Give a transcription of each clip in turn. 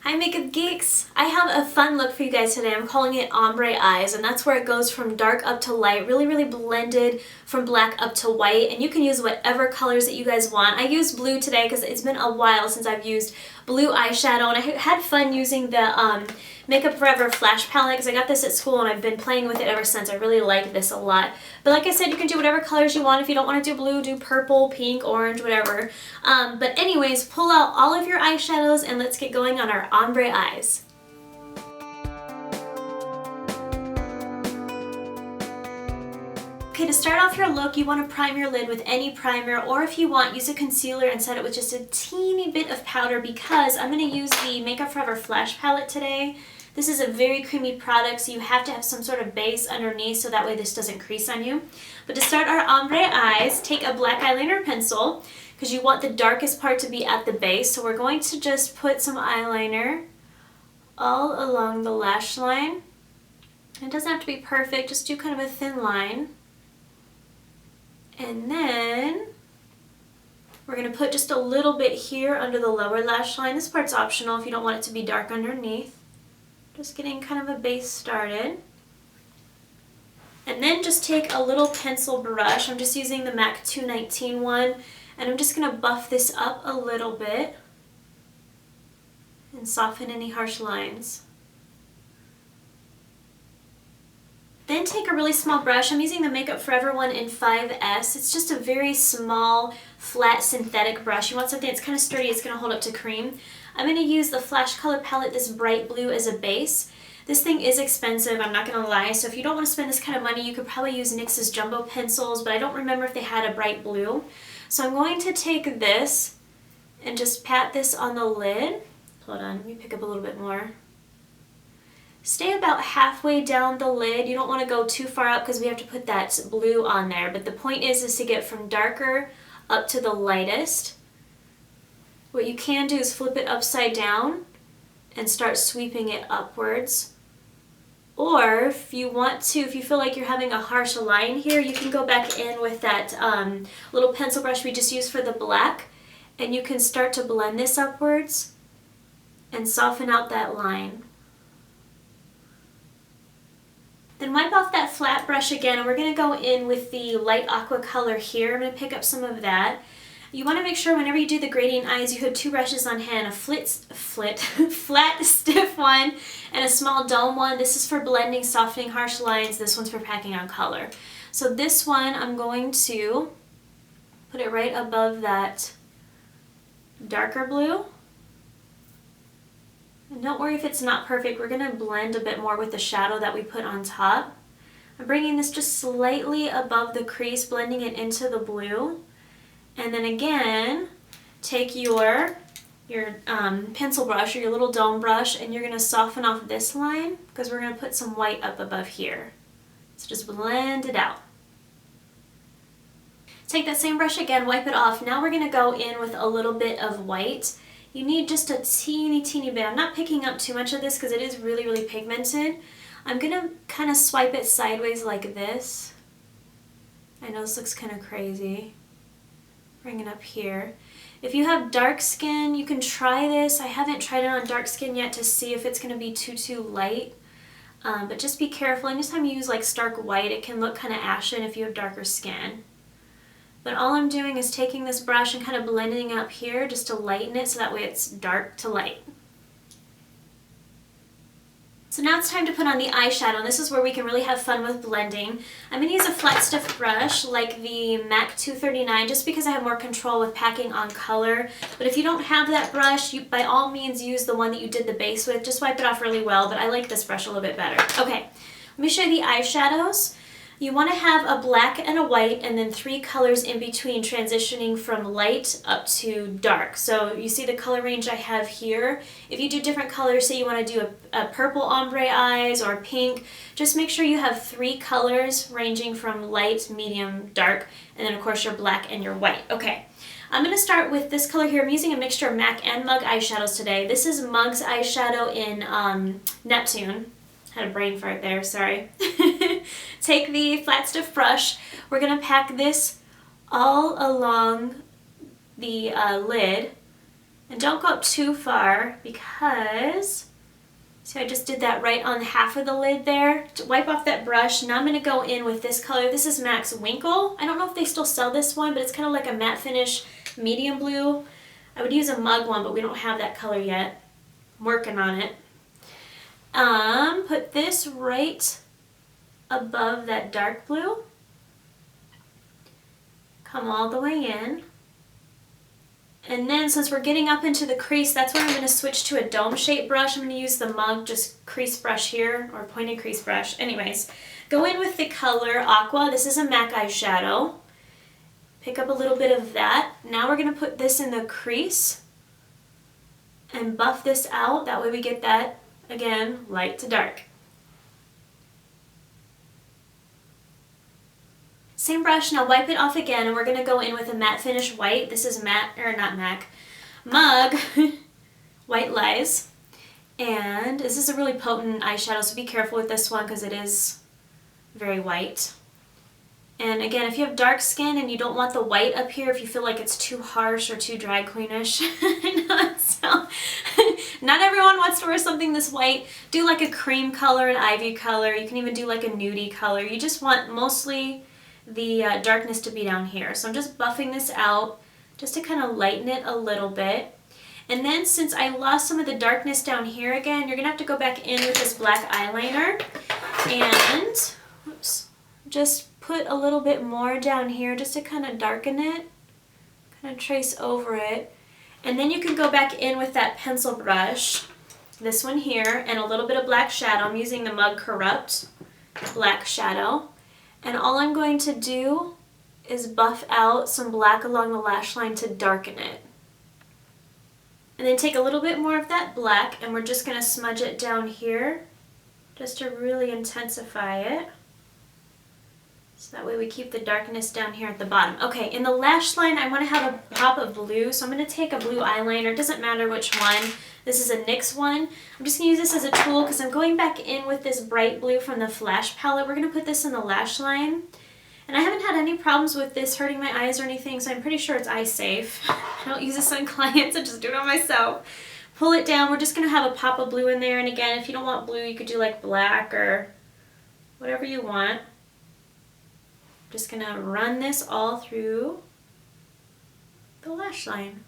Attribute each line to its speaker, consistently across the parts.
Speaker 1: Hi makeup geeks! I have a fun look for you guys today. I'm calling it Ombre Eyes, and that's where it goes from dark up to light, really blended from black up to white, and you can use whatever colors that you guys want. I used blue today because it's been a while since I've used blue eyeshadow, and I had fun using the Makeup Forever Flash Palette because I got this at school and I've been playing with it ever since. I really like this a lot. But like I said, you can do whatever colors you want. If you don't want to do blue, do purple, pink, orange, whatever. But anyways, pull out all of your eyeshadows and let's get going on our ombre eyes. Okay, to start off your look, you want to prime your lid with any primer, or if you want, use a concealer and set it with just a teeny bit of powder because I'm going to use the Makeup Forever Flash Palette today. This is a very creamy product, so you have to have some sort of base underneath so that way this doesn't crease on you. But to start our ombre eyes, take a black eyeliner pencil because you want the darkest part to be at the base. So we're going to just put some eyeliner all along the lash line. It doesn't have to be perfect, just do kind of a thin line. And then we're going to put just a little bit here under the lower lash line. This part's optional if you don't want it to be dark underneath. Just getting kind of a base started. And then just take a little pencil brush. I'm just using the MAC 219 one, and I'm just going to buff this up a little bit and soften any harsh lines. Then take a really small brush. I'm using the Makeup Forever one in 5S. It's just a very small, flat, synthetic brush. You want something that's kind of sturdy, it's going to hold up to cream. I'm going to use the Flash Color Palette, this bright blue, as a base. This thing is expensive, I'm not going to lie, so if you don't want to spend this kind of money, you could probably use NYX's Jumbo pencils, but I don't remember if they had a bright blue. So I'm going to take this and just pat this on the lid. Hold on, let me pick up a little bit more. Stay about halfway down the lid. You don't want to go too far up because we have to put that blue on there. But the point is to get from darker up to the lightest. What you can do is flip it upside down and start sweeping it upwards. Or if you want to, if you feel like you're having a harsh line here, you can go back in with that little pencil brush we just used for the black, and you can start to blend this upwards and soften out that line. Then wipe off that flat brush again, and we're going to go in with the light aqua color here. I'm going to pick up some of that. You want to make sure whenever you do the gradient eyes, you have two brushes on hand, a flat, stiff one and a small dome one. This is for blending, softening harsh lines. This one's for packing on color. So this one, I'm going to put it right above that darker blue. And don't worry if it's not perfect, we're going to blend a bit more with the shadow that we put on top. I'm bringing this just slightly above the crease, blending it into the blue. And then again, take your pencil brush or your little dome brush, and you're going to soften off this line because we're going to put some white up above here. So just blend it out. Take that same brush again, wipe it off. Now we're going to go in with a little bit of white. You need just a teeny bit. I'm not picking up too much of this because it is really pigmented. I'm going to kind of swipe it sideways like this. I know this looks kind of crazy. Bring it up here. If you have dark skin, you can try this. I haven't tried it on dark skin yet to see if it's going to be too light. But just be careful. Anytime you use like stark white, it can look kind of ashen if you have darker skin. But all I'm doing is taking this brush and kind of blending up here just to lighten it so that way it's dark to light. So now it's time to put on the eyeshadow, and this is where we can really have fun with blending. I'm going to use a flat stiff brush like the MAC 239 just because I have more control with packing on color. But if you don't have that brush, you by all means use the one that you did the base with. Just wipe it off really well, but I like this brush a little bit better. Okay, let me show you the eyeshadows. You want to have a black and a white and then 3 colors in between, transitioning from light up to dark. So you see the color range I have here. If you do different colors, say you want to do a purple ombre eyes or pink, just make sure you have 3 colors ranging from light, medium, dark, and then of course your black and your white. Okay, I'm going to start with this color here. I'm using a mixture of MAC and Mug eyeshadows today. This is Mug's eyeshadow in Neptune. Had a brain fart there, sorry. Take the flat stiff brush. We're going to pack this all along the lid And don't go up too far because, see, I just did that right on half of the lid there. To wipe off that brush, now I'm going to go in with this color. This is MAC's Winkle. I don't know if they still sell this one, but it's kind of like a matte finish medium blue. I would use a mug one, but we don't have that color yet. I'm working on it. Put this right above that dark blue. Come all the way in. And then since we're getting up into the crease, that's when I'm going to switch to a dome shape brush. I'm going to use the mug, just crease brush here, or pointed crease brush. Anyways, go in with the color Aqua. This is a MAC eyeshadow. Pick up a little bit of that. Now we're going to put this in the crease and buff this out. That way we get that, again, light to dark. Same brush, now wipe it off again, and we're going to go in with a matte finish white. This is Mug White Lies. And this is a really potent eyeshadow, so be careful with this one because it is very white. And again, if you have dark skin and you don't want the white up here, if you feel like it's too harsh or too drag queenish, I know so. Not everyone wants to wear something this white. Do like a cream color, an ivy color. You can even do like a nudie color. You just want mostly the darkness to be down here. So I'm just buffing this out just to kind of lighten it a little bit. And then since I lost some of the darkness down here again, you're gonna have to go back in with this black eyeliner and just put a little bit more down here just to kind of darken it, kind of trace over it. And then you can go back in with that pencil brush, this one here, and a little bit of black shadow. I'm using the Mug Corrupt black shadow. And all I'm going to do is buff out some black along the lash line to darken it. And then take a little bit more of that black and we're just going to smudge it down here just to really intensify it. So that way we keep the darkness down here at the bottom. Okay, in the lash line I want to have a pop of blue, so I'm going to take a blue eyeliner. It doesn't matter which one. This is a NYX one. I'm just going to use this as a tool because I'm going back in with this bright blue from the Flash palette. We're going to put this in the lash line. And I haven't had any problems with this hurting my eyes or anything, so I'm pretty sure it's eye safe. I don't use this on clients, I just do it on myself. Pull it down. We're just going to have a pop of blue in there. And again, if you don't want blue, you could do like black or whatever you want. Just going to run this all through the lash line.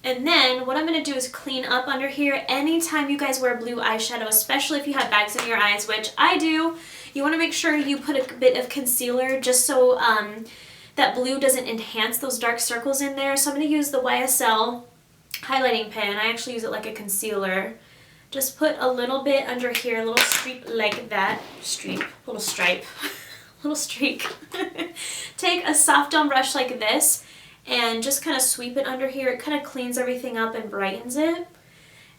Speaker 1: And then what I'm going to do is clean up under here. Anytime you guys wear blue eyeshadow, especially if you have bags in your eyes, which I do, you want to make sure you put a bit of concealer just so that blue doesn't enhance those dark circles in there. So I'm going to use the YSL highlighting pen. I actually use it like a concealer. Just put a little bit under here, a little streak like that. Little stripe. Little streak. Take a soft down brush like this and just kind of sweep it under here. It kind of cleans everything up and brightens it.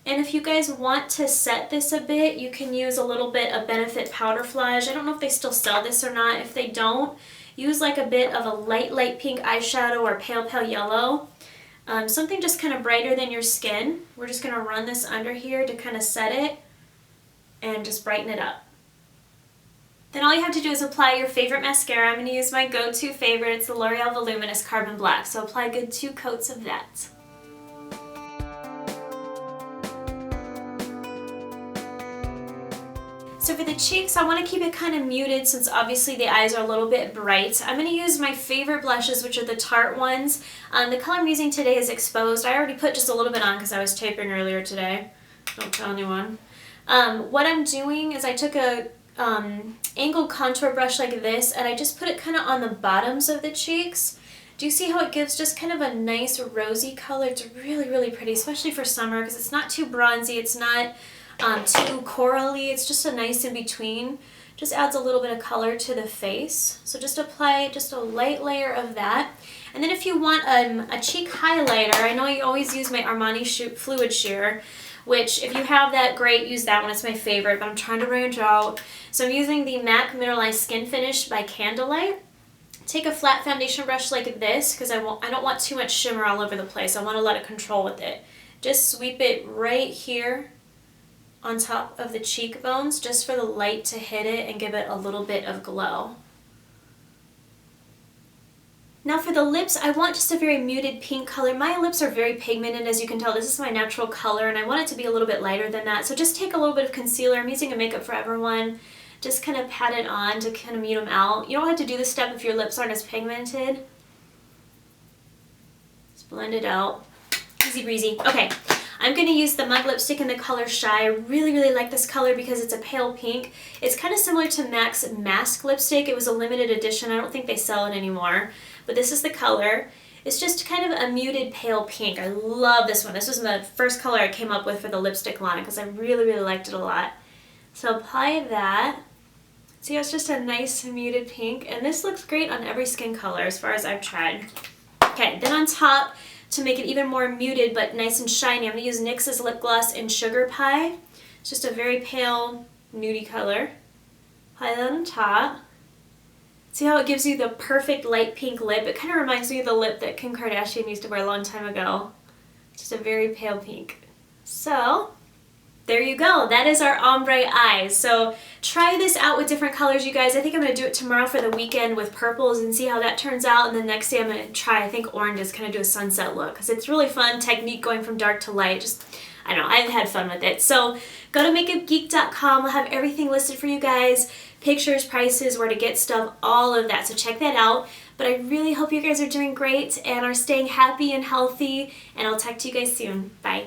Speaker 1: And if you guys want to set this a bit, you can use a little bit of Benefit Powder Flage. I don't know if they still sell this or not. If they don't, use like a bit of a light pink eyeshadow or pale yellow. Something just kind of brighter than your skin. We're just going to run this under here to kind of set it and just brighten it up. Then all you have to do is apply your favorite mascara. I'm going to use my go-to favorite. It's the L'Oreal Voluminous Carbon Black. So apply a good 2 coats of that. So for the cheeks, I want to keep it kind of muted since obviously the eyes are a little bit bright. I'm going to use my favorite blushes, which are the Tarte ones. The color I'm using today is Exposed. I already put just a little bit on because I was taping earlier today. Don't tell anyone. What I'm doing is I took a angled contour brush like this and I just put it kind of on the bottoms of the cheeks. Do you see how it gives just kind of a nice rosy color? It's really pretty, especially for summer because it's not too bronzy, it's not too corally, it's just a nice in between. Just adds a little bit of color to the face. So just apply just a light layer of that. And then if you want a cheek highlighter, I know you always use my Armani Fluid Sheer, which if you have that, great, use that one. It's my favorite, but I'm trying to branch out. So I'm using the MAC Mineralized Skin Finish by Candlelight. Take a flat foundation brush like this because I don't want too much shimmer all over the place. I want a lot of control with it. Just sweep it right here on top of the cheekbones just for the light to hit it and give it a little bit of glow. Now for the lips, I want just a very muted pink color. My lips are very pigmented, as you can tell. This is my natural color, and I want it to be a little bit lighter than that. So just take a little bit of concealer. I'm using a Makeup Forever one. Just kind of pat it on to kind of mute them out. You don't have to do this step if your lips aren't as pigmented. Just blend it out. Easy breezy. Okay, I'm going to use the Mug lipstick in the color Shy. I really, really like this color because it's a pale pink. It's kind of similar to MAC's Mask lipstick. It was a limited edition. I don't think they sell it anymore. But this is the color. It's just kind of a muted pale pink. I love this one. This was the first color I came up with for the lipstick line because I really, really liked it a lot. So apply that. See how it's just a nice muted pink, and this looks great on every skin color as far as I've tried. Okay, then on top, to make it even more muted but nice and shiny, I'm going to use NYX's lip gloss in Sugar Pie. It's just a very pale, nudie color. Apply that on top. See how it gives you the perfect light pink lip? It kind of reminds me of the lip that Kim Kardashian used to wear a long time ago. Just a very pale pink. So there you go. That is our ombre eyes. So try this out with different colors, you guys. I think I'm going to do it tomorrow for the weekend with purples and see how that turns out. And then next day I'm going to try, I think, oranges, kind of do a sunset look. Because it's really fun technique going from dark to light. Just, I don't know, I've had fun with it. So go to makeupgeek.com. We'll have everything listed for you guys. Pictures, prices, where to get stuff, all of that. So check that out. But I really hope you guys are doing great and are staying happy and healthy. And I'll talk to you guys soon. Bye.